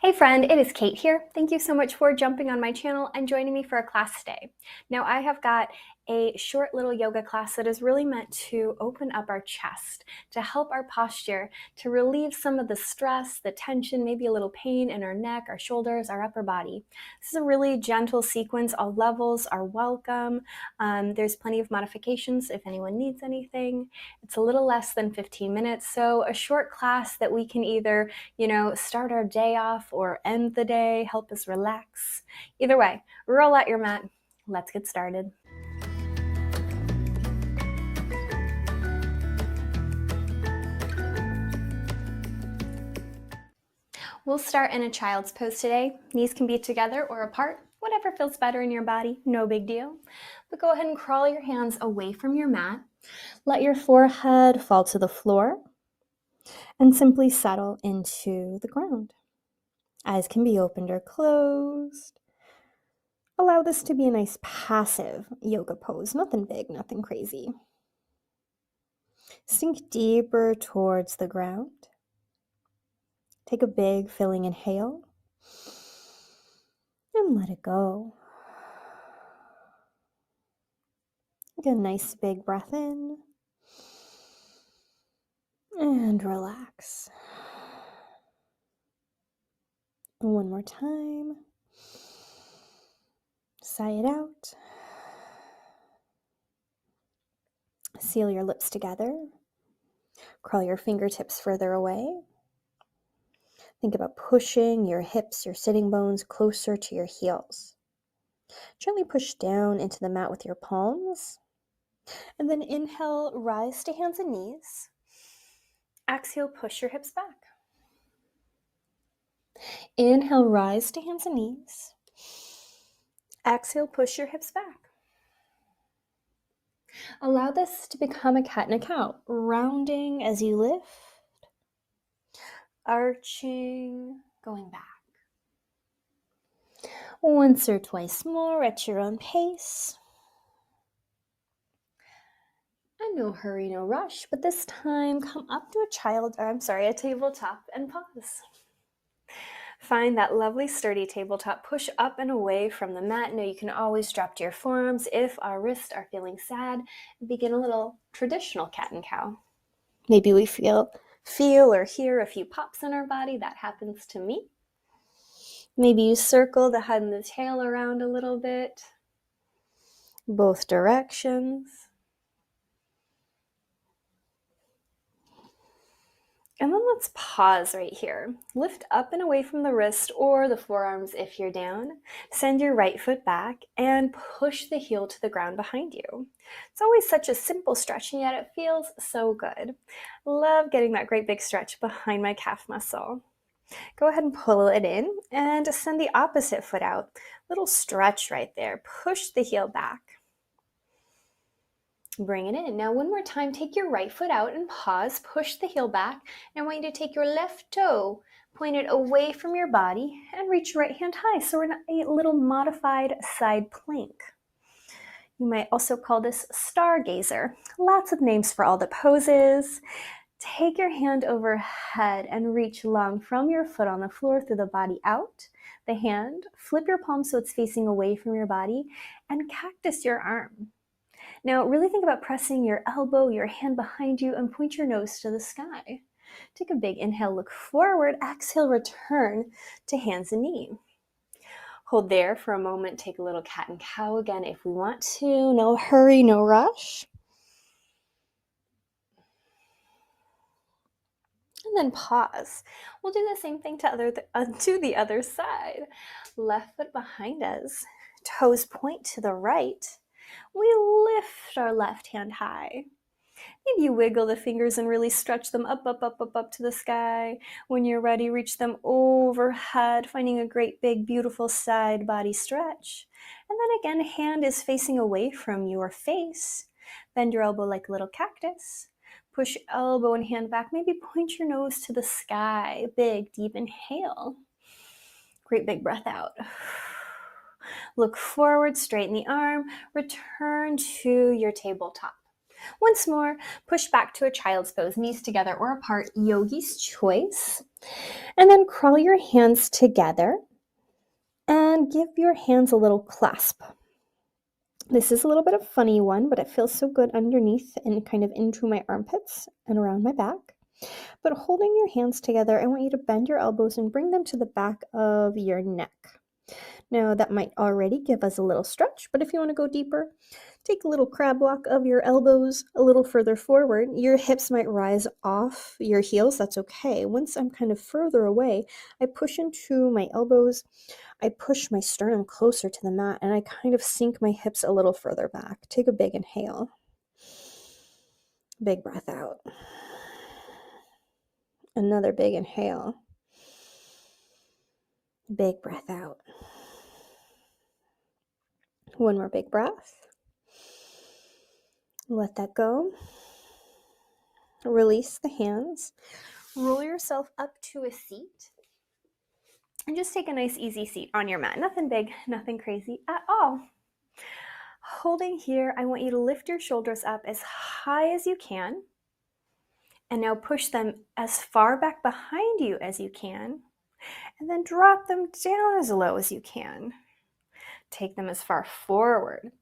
Hey friend, it is Kate here. Thank you so much for jumping on my channel and joining me for a class today. Now I have got a short little yoga class that is really meant to open up our chest, to help our posture, to relieve some of the stress, the tension, maybe a little pain in our neck, our shoulders, our upper body. This is a really gentle sequence. All levels are welcome. There's plenty of modifications if anyone needs anything. It's a little less than 15 minutes, so a short class that we can either start our day off or end the day, help us relax. Either way, roll out your mat. Let's get started. We'll start in a child's pose today. Knees can be together or apart, whatever feels better in your body, no big deal. But go ahead and crawl your hands away from your mat. Let your forehead fall to the floor and simply settle into the ground. Eyes can be opened or closed. Allow this to be a nice passive yoga pose, nothing big, nothing crazy. Sink deeper towards the ground. Take a big filling inhale and let it go. Get a nice big breath in and relax. One more time. Sigh it out. Seal your lips together. Crawl your fingertips further away. Think about pushing your hips, your sitting bones closer to your heels. Gently push down into the mat with your palms. And then inhale, rise to hands and knees. Exhale, push your hips back. Inhale, rise to hands and knees. Exhale, push your hips back. Allow this to become a cat and a cow, rounding as you lift, arching, going back. Once or twice more at your own pace. And no hurry, no rush, but this time come up to a tabletop and pause. Find that lovely sturdy tabletop, push up and away from the mat. Now you can always drop to your forearms if our wrists are feeling sad. Begin a little traditional cat and cow. Maybe we feel or hear a few pops in our body. That happens to me. Maybe you circle the head and the tail around a little bit. Both directions. And then let's pause right here. Lift up and away from the wrist or the forearms if you're down. Send your right foot back and push the heel to the ground behind you. It's always such a simple stretch, and yet it feels so good. Love getting that great big stretch behind my calf muscle. Go ahead and pull it in and send the opposite foot out. Little stretch right there. Push the heel back. Bring it in. Now one more time, take your right foot out and pause, push the heel back. And I want you to take your left toe, point it away from your body and reach your right hand high. So we're in a little modified side plank. You might also call this stargazer. Lots of names for all the poses. Take your hand overhead and reach long from your foot on the floor through the body out. The hand, flip your palm so it's facing away from your body and cactus your arm. Now, really think about pressing your elbow, your hand behind you, and point your nose to the sky. Take a big inhale, look forward. Exhale, return to hands and knee. Hold there for a moment. Take a little cat and cow again if we want to. No hurry, no rush. And then pause. We'll do the same thing to the other side. Left foot behind us. Toes point to the right. We lift our left hand high. Maybe you wiggle the fingers and really stretch them up to the sky. When you're ready, reach them overhead, finding a great big beautiful side body stretch. And then again, hand is facing away from your face. Bend your elbow like a little cactus. Push elbow and hand back. Maybe point your nose to the sky. Big, deep inhale. Great big breath out. Look forward, straighten the arm, return to your tabletop. Once more, push back to a child's pose, knees together or apart, yogi's choice. And then crawl your hands together and give your hands a little clasp. This is a little bit of a funny one, but it feels so good underneath and kind of into my armpits and around my back. But holding your hands together, I want you to bend your elbows and bring them to the back of your neck. Now, that might already give us a little stretch, but if you want to go deeper, take a little crab walk of your elbows a little further forward. Your hips might rise off your heels. That's okay. Once I'm kind of further away, I push into my elbows. I push my sternum closer to the mat, and I kind of sink my hips a little further back. Take a big inhale. Big breath out. Another big inhale. Big breath out. One more big breath. Let that go. Release the hands. Roll yourself up to a seat. And just take a nice easy seat on your mat. Nothing big, nothing crazy at all. Holding here, I want you to lift your shoulders up as high as you can. And now push them as far back behind you as you can. And then drop them down as low as you can. Take them as far forward.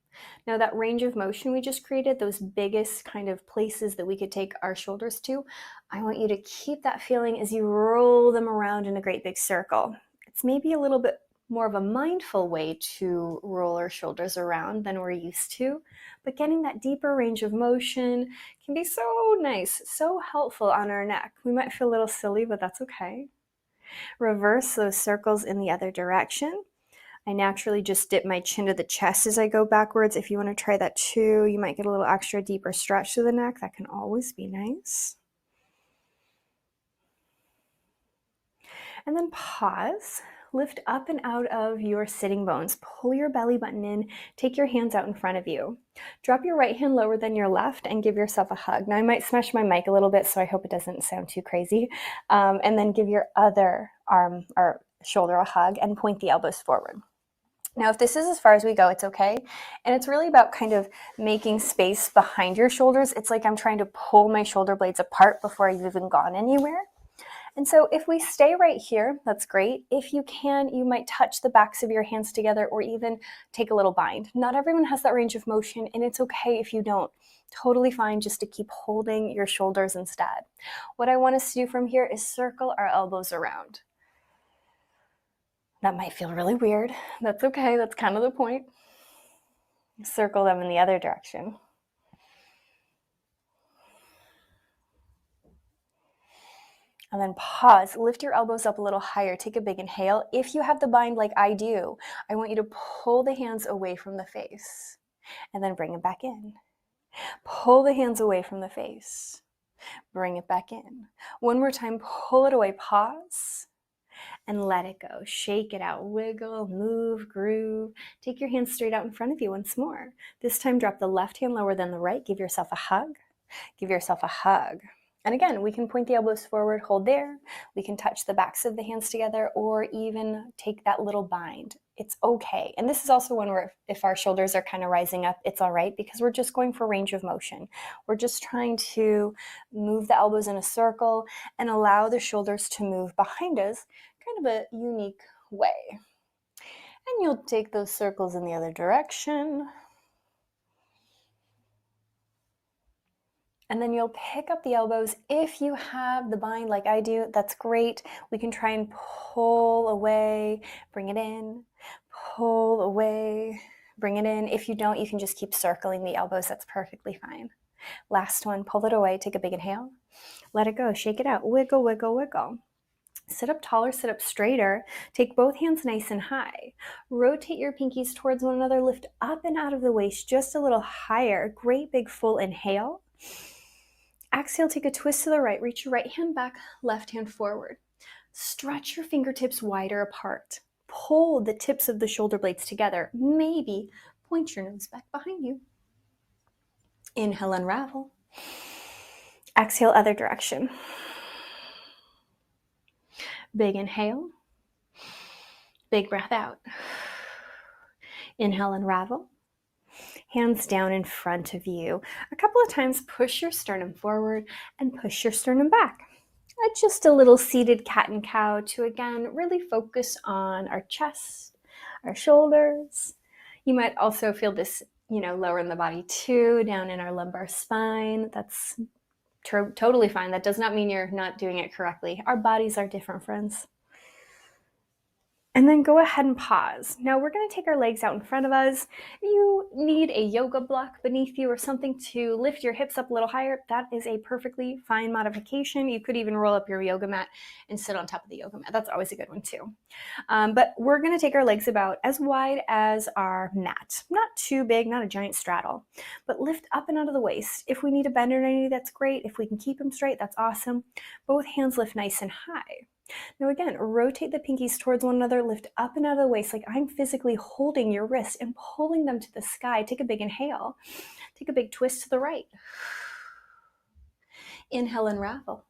Now that range of motion we just created, those biggest kind of places that we could take our shoulders to, I want you to keep that feeling as you roll them around in a great big circle. It's maybe a little bit more of a mindful way to roll our shoulders around than we're used to, but getting that deeper range of motion can be so nice, so helpful on our neck. We might feel a little silly, but that's okay. Reverse those circles in the other direction. I naturally just dip my chin to the chest as I go backwards. If you want to try that too, you might get a little extra deeper stretch to the neck. That can always be nice. And then pause. Lift up and out of your sitting bones. Pull your belly button in. Take your hands out in front of you. Drop your right hand lower than your left and give yourself a hug. Now I might smash my mic a little bit, so I hope it doesn't sound too crazy. And then give your other arm or shoulder a hug and point the elbows forward. Now, if this is as far as we go, it's okay. And it's really about kind of making space behind your shoulders. It's like I'm trying to pull my shoulder blades apart before I've even gone anywhere. And so if we stay right here, that's great. If you can, you might touch the backs of your hands together or even take a little bind. Not everyone has that range of motion, and it's okay if you don't. Totally fine just to keep holding your shoulders instead. What I want us to do from here is circle our elbows around. That might feel really weird. That's okay. That's kind of the point. Circle them in the other direction. And then pause. Lift your elbows up a little higher. Take a big inhale. If you have the bind like I do, I want you to pull the hands away from the face and then bring it back in. Pull the hands away from the face. Bring it back in. One more time. Pull it away. Pause. And let it go. Shake it out. Wiggle, move, groove. Take your hands straight out in front of you once more. This time, drop the left hand lower than the right. Give yourself a hug. Give yourself a hug. And again, we can point the elbows forward, hold there. We can touch the backs of the hands together or even take that little bind. It's okay. And this is also one where if our shoulders are kind of rising up, it's all right because we're just going for range of motion. We're just trying to move the elbows in a circle and allow the shoulders to move behind us, kind of a unique way. And you'll take those circles in the other direction. And then you'll pick up the elbows. If you have the bind like I do, that's great. We can try and pull away, bring it in, pull away, bring it in. If you don't, you can just keep circling the elbows. That's perfectly fine. Last one, pull it away. Take a big inhale. Let it go. Shake it out. Wiggle, wiggle, wiggle. Sit up taller, sit up straighter. Take both hands nice and high. Rotate your pinkies towards one another. Lift up and out of the waist just a little higher. Great big full inhale. Exhale, take a twist to the right. Reach your right hand back, left hand forward. Stretch your fingertips wider apart. Pull the tips of the shoulder blades together. Maybe point your nose back behind you. Inhale, unravel. Exhale, other direction. Big inhale. Big breath out. Inhale, unravel. Hands down in front of you. A couple of times, push your sternum forward and push your sternum back. Just a little seated cat and cow to, again, really focus on our chest, our shoulders. You might also feel this, lower in the body too, down in our lumbar spine. That's totally fine. That does not mean you're not doing it correctly. Our bodies are different, friends. And then go ahead and pause. Now we're going to take our legs out in front of us. You need a yoga block beneath you or something to lift your hips up a little higher. That is a perfectly fine modification. You could even roll up your yoga mat and sit on top of the yoga mat. That's always a good one too. But we're going to take our legs about as wide as our mat. Not too big, not a giant straddle, but lift up and out of the waist. If we need to bend our knee, that's great. If we can keep them straight, that's awesome. Both hands lift nice and high. Now again, rotate the pinkies towards one another, lift up and out of the waist like I'm physically holding your wrist and pulling them to the sky. Take a big inhale. Take a big twist to the right. Inhale, unravel.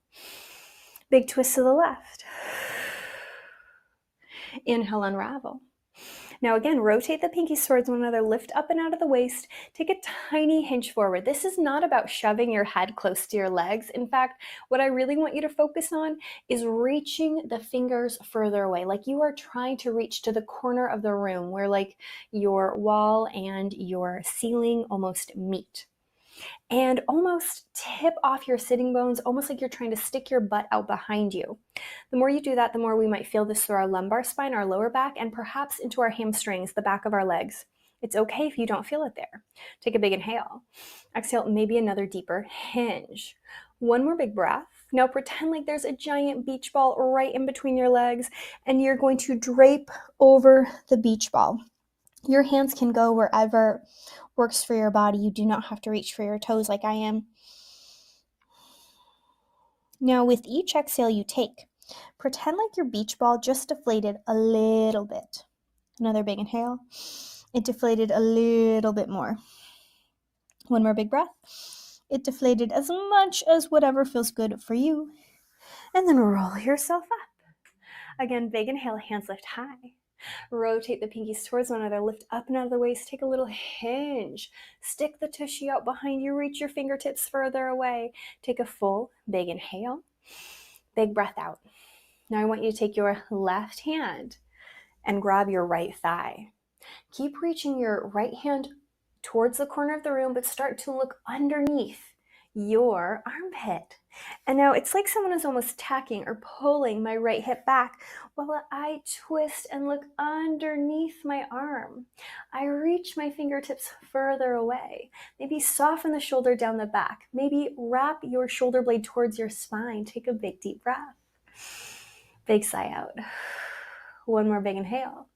Big twist to the left. Inhale, unravel. Now again, rotate the pinkies towards one another, lift up and out of the waist, take a tiny hinge forward. This is not about shoving your head close to your legs. In fact, what I really want you to focus on is reaching the fingers further away, like you are trying to reach to the corner of the room where like your wall and your ceiling almost meet. And almost tip off your sitting bones, almost like you're trying to stick your butt out behind you. The more you do that, the more we might feel this through our lumbar spine, our lower back, and perhaps into our hamstrings, the back of our legs. It's okay if you don't feel it there. Take a big inhale. Exhale, maybe another deeper hinge. One more big breath. Now pretend like there's a giant beach ball right in between your legs, and you're going to drape over the beach ball. Your hands can go wherever works for your body. You do not have to reach for your toes like I am. Now with each exhale you take, pretend like your beach ball just deflated a little bit. Another big inhale. It deflated a little bit more. One more big breath. It deflated as much as whatever feels good for you. And then roll yourself up. Again, big inhale, hands lift high. Rotate the pinkies towards one another, lift up and out of the waist, take a little hinge, stick the tushy out behind you, reach your fingertips further away, take a full big inhale, big breath out. Now I want you to take your left hand and grab your right thigh. Keep reaching your right hand towards the corner of the room, but start to look underneath your armpit. And now it's like someone is almost tacking or pulling my right hip back while I twist and look underneath my arm. I reach my fingertips further away. Maybe soften the shoulder down the back. Maybe wrap your shoulder blade towards your spine. Take a big deep breath. Big sigh out. One more big inhale.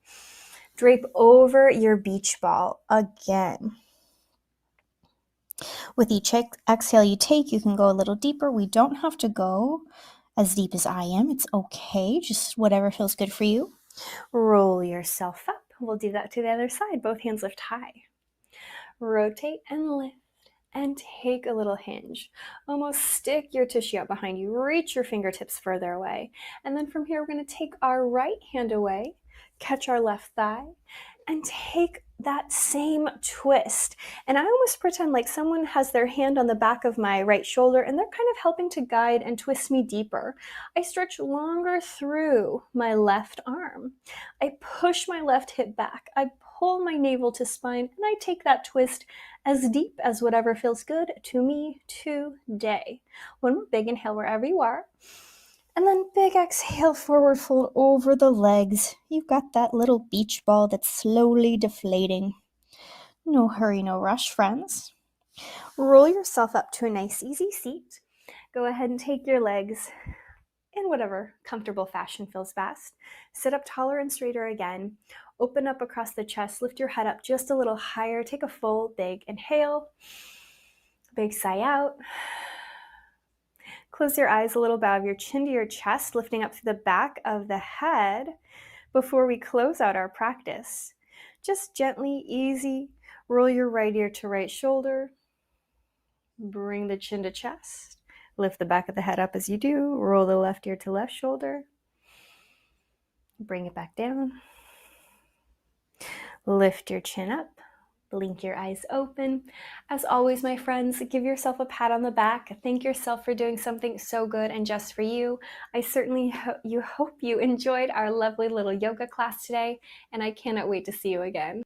Drape over your beach ball again. With each exhale you take, you can go a little deeper. We don't have to go as deep as I am. It's okay, just whatever feels good for you. Roll yourself up. We'll do that to the other side. Both hands lift high. Rotate and lift and take a little hinge. Almost stick your tushy out behind you. Reach your fingertips further away. And then from here, we're going to take our right hand away, catch our left thigh, and take that same twist. And I almost pretend like someone has their hand on the back of my right shoulder and they're kind of helping to guide and twist me deeper. I stretch longer through my left arm. I push my left hip back. I pull my navel to spine and I take that twist as deep as whatever feels good to me today. One more big inhale wherever you are. And then big exhale, forward fold over the legs. You've got that little beach ball that's slowly deflating. No hurry, no rush, friends. Roll yourself up to a nice, easy seat. Go ahead and take your legs in whatever comfortable fashion feels best. Sit up taller and straighter again. Open up across the chest. Lift your head up just a little higher. Take a full big inhale. Big sigh out. Close your eyes a little, bow your chin to your chest, lifting up through the back of the head before we close out our practice. Just gently, easy, roll your right ear to right shoulder. Bring the chin to chest. Lift the back of the head up as you do. Roll the left ear to left shoulder. Bring it back down. Lift your chin up. Blink your eyes open. As always, my friends, give yourself a pat on the back. Thank yourself for doing something so good and just for you. I certainly hope you enjoyed our lovely little yoga class today, and I cannot wait to see you again.